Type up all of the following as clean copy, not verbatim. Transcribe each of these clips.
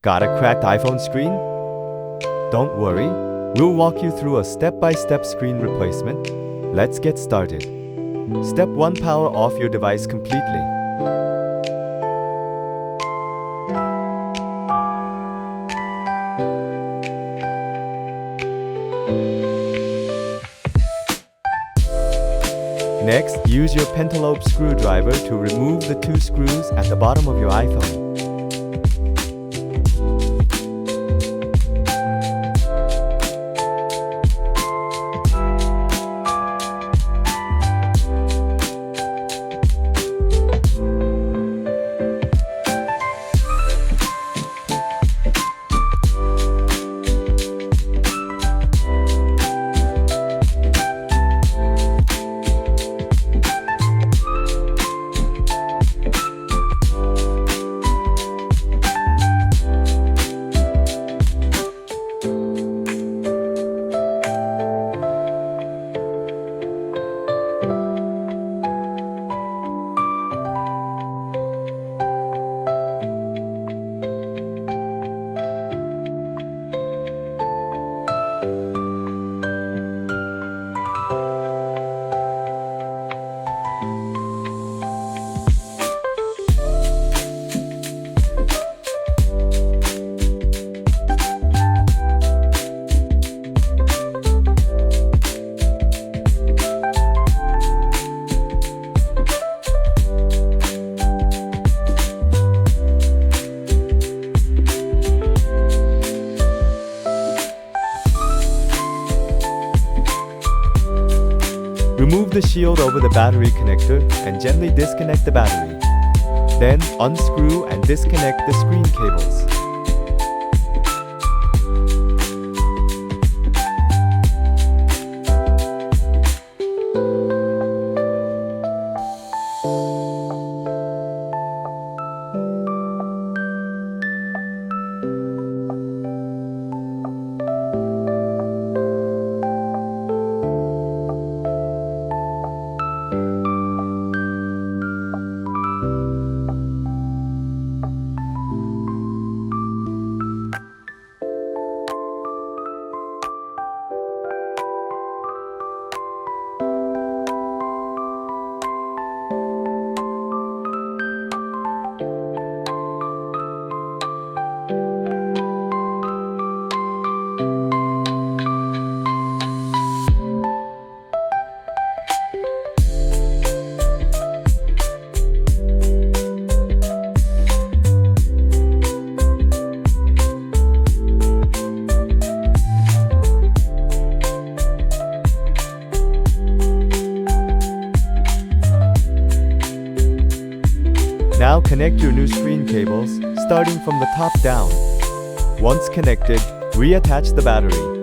Got a cracked iPhone screen? Don't worry, we'll walk you through a step-by-step screen replacement. Let's get started. Step 1. Power off your device completely. Next, use your pentalobe screwdriver to remove the 2 screws at the bottom of your iPhone. Remove the shield over the battery connector and gently disconnect the battery. Then, unscrew and disconnect the screen cables. Now connect your new screen cables, starting from the top down. Once connected, reattach the battery.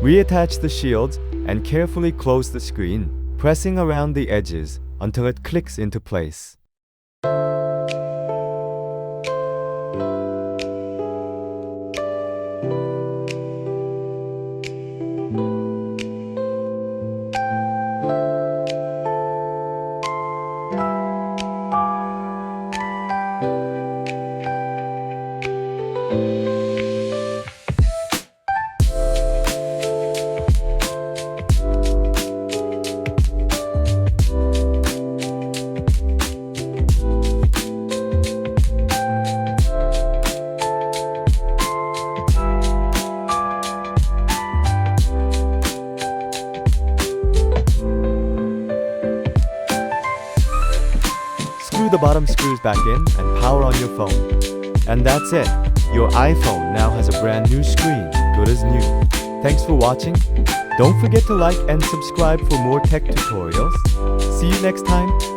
Reattach the shields and carefully close the screen, pressing around the edges until it clicks into place. Screw the bottom screws back in and power on your phone. And that's it. Your iPhone now has a brand new screen, good as new. Thanks for watching. Don't forget to like and subscribe for more tech tutorials. See you next time.